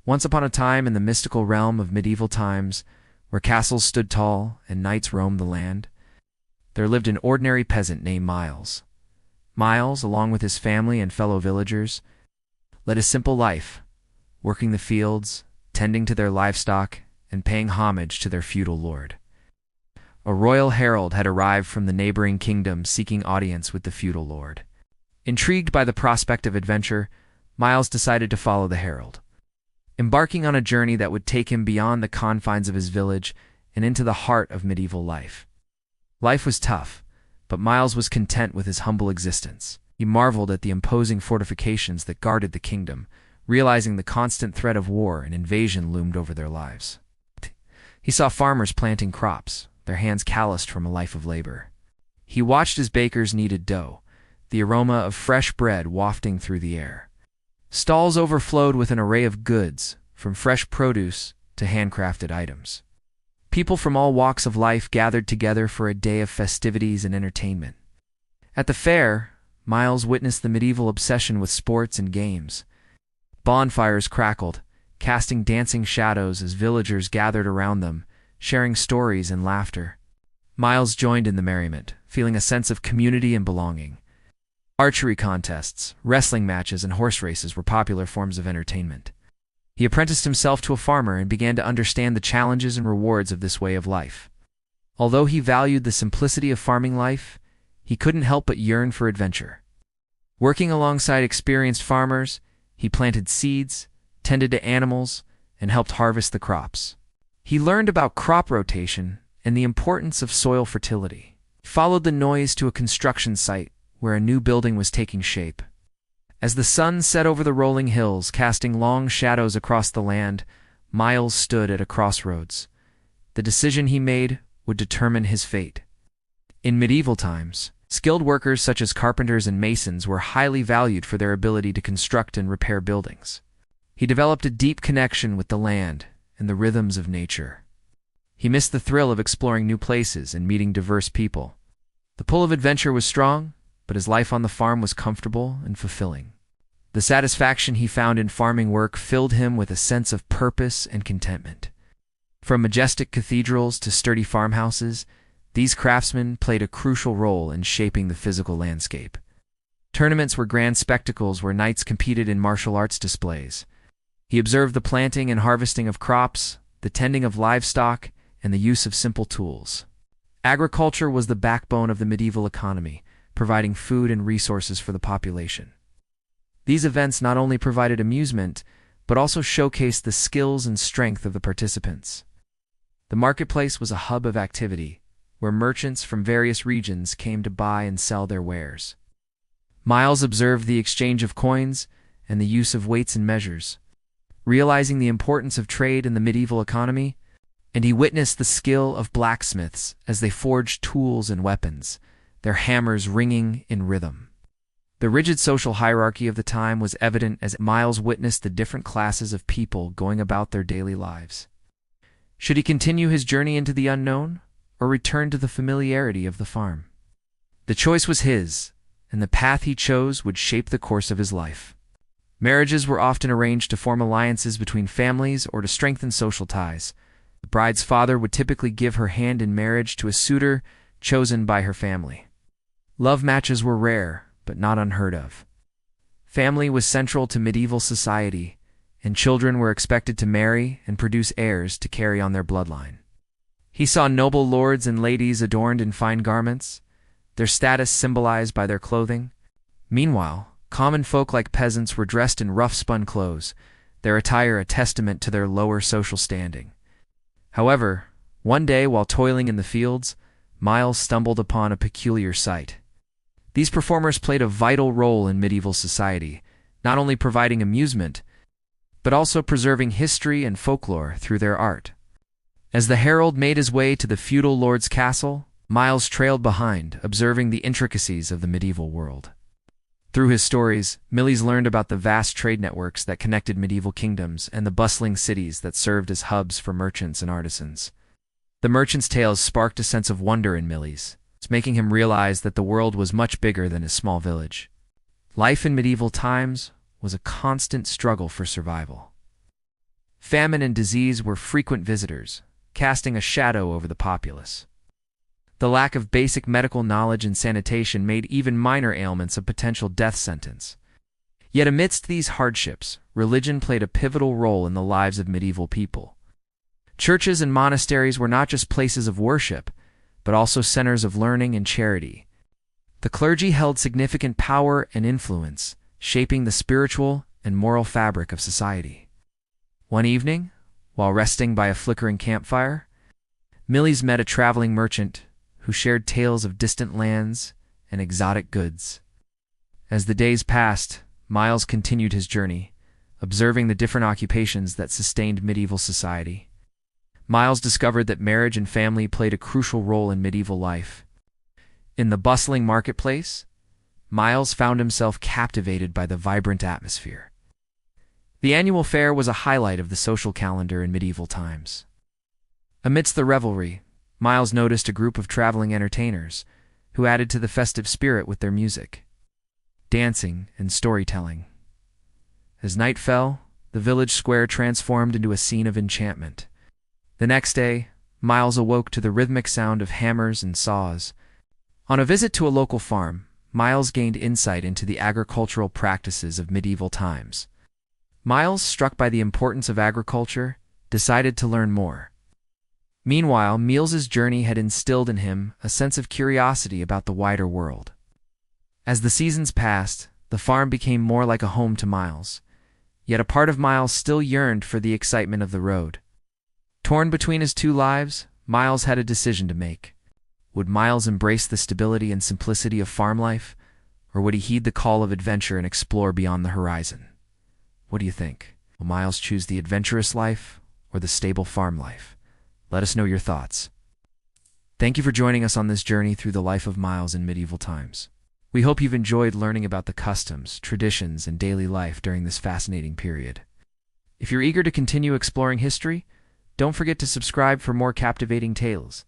Once upon a time in the mystical realm of medieval times, where castles stood tall and knights roamed the land, there lived an ordinary peasant named Miles. Miles, along with his family and fellow villagers, led a simple life, working the fields, tending to their livestock, and paying homage to their feudal lord. A royal herald had arrived from the neighboring kingdom seeking audience with the feudal lord. Intrigued by the prospect of adventure, Miles decided to follow the herald, embarking on a journey that would take him beyond the confines of his village and into the heart of medieval life. Life was tough, but Miles was content with his humble existence. He marveled at the imposing fortifications that guarded the kingdom, realizing the constant threat of war and invasion loomed over their lives. He saw farmers planting crops, their hands calloused from a life of labor. He watched as bakers kneaded dough, the aroma of fresh bread wafting through the air. Stalls overflowed with an array of goods, from fresh produce to handcrafted items. People from all walks of life gathered together for a day of festivities and entertainment. At the fair, Miles witnessed the medieval obsession with sports and games. Bonfires crackled, casting dancing shadows as villagers gathered around them, sharing stories and laughter. Miles joined in the merriment, feeling a sense of community and belonging. Archery contests, wrestling matches, and horse races were popular forms of entertainment. He apprenticed himself to a farmer and began to understand the challenges and rewards of this way of life. Although he valued the simplicity of farming life, he couldn't help but yearn for adventure. Working alongside experienced farmers, he planted seeds, tended to animals, and helped harvest the crops. He learned about crop rotation and the importance of soil fertility. He followed the noise to a construction site where a new building was taking shape. As the sun set over the rolling hills, casting long shadows across the land, Miles stood at a crossroads. The decision he made would determine his fate. In medieval times, skilled workers such as carpenters and masons were highly valued for their ability to construct and repair buildings. He developed a deep connection with the land and the rhythms of nature. He missed the thrill of exploring new places and meeting diverse people. The pull of adventure was strong, but his life on the farm was comfortable and fulfilling. The satisfaction he found in farming work filled him with a sense of purpose and contentment. From majestic cathedrals to sturdy farmhouses, these craftsmen played a crucial role in shaping the physical landscape. Tournaments were grand spectacles where knights competed in martial arts displays. He observed the planting and harvesting of crops, the tending of livestock, and the use of simple tools. Agriculture was the backbone of the medieval economy, providing food and resources for the population. These events not only provided amusement, but also showcased the skills and strength of the participants. The marketplace was a hub of activity, where merchants from various regions came to buy and sell their wares. Miles observed the exchange of coins and the use of weights and measures, realizing the importance of trade in the medieval economy, and he witnessed the skill of blacksmiths as they forged tools and weapons, their hammers ringing in rhythm. The rigid social hierarchy of the time was evident as Miles witnessed the different classes of people going about their daily lives. Should he continue his journey into the unknown, or return to the familiarity of the farm? The choice was his, and the path he chose would shape the course of his life. Marriages were often arranged to form alliances between families or to strengthen social ties. The bride's father would typically give her hand in marriage to a suitor chosen by her family. Love matches were rare, but not unheard of. Family was central to medieval society, and children were expected to marry and produce heirs to carry on their bloodline. He saw noble lords and ladies adorned in fine garments, their status symbolized by their clothing. Meanwhile, common folk like peasants were dressed in rough-spun clothes, their attire a testament to their lower social standing. However, one day while toiling in the fields, Miles stumbled upon a peculiar sight. These performers played a vital role in medieval society, not only providing amusement, but also preserving history and folklore through their art. As the herald made his way to the feudal lord's castle, Miles trailed behind, observing the intricacies of the medieval world. Through his stories, Miles learned about the vast trade networks that connected medieval kingdoms and the bustling cities that served as hubs for merchants and artisans. The merchant's tales sparked a sense of wonder in Miles, making him realize that the world was much bigger than his small village. Life in medieval times was a constant struggle for survival. Famine and disease were frequent visitors, casting a shadow over the populace. The lack of basic medical knowledge and sanitation made even minor ailments a potential death sentence. Yet amidst these hardships, religion played a pivotal role in the lives of medieval people. Churches and monasteries were not just places of worship, but also centers of learning and charity. The clergy held significant power and influence, shaping the spiritual and moral fabric of society. One evening, while resting by a flickering campfire, Millys met a traveling merchant who shared tales of distant lands and exotic goods. As the days passed, Miles continued his journey, observing the different occupations that sustained medieval society. Miles discovered that marriage and family played a crucial role in medieval life. In the bustling marketplace, Miles found himself captivated by the vibrant atmosphere. The annual fair was a highlight of the social calendar in medieval times. Amidst the revelry, Miles noticed a group of traveling entertainers who added to the festive spirit with their music, dancing, and storytelling. As night fell, the village square transformed into a scene of enchantment. The next day, Miles awoke to the rhythmic sound of hammers and saws. On a visit to a local farm, Miles gained insight into the agricultural practices of medieval times. Miles, struck by the importance of agriculture, decided to learn more. Meanwhile, Miles's journey had instilled in him a sense of curiosity about the wider world. As the seasons passed, the farm became more like a home to Miles, yet a part of Miles still yearned for the excitement of the road. Torn between his two lives, Miles had a decision to make. Would Miles embrace the stability and simplicity of farm life, or would he heed the call of adventure and explore beyond the horizon? What do you think? Will Miles choose the adventurous life or the stable farm life? Let us know your thoughts. Thank you for joining us on this journey through the life of Miles in medieval times. We hope you've enjoyed learning about the customs, traditions, and daily life during this fascinating period. If you're eager to continue exploring history, don't forget to subscribe for more captivating tales.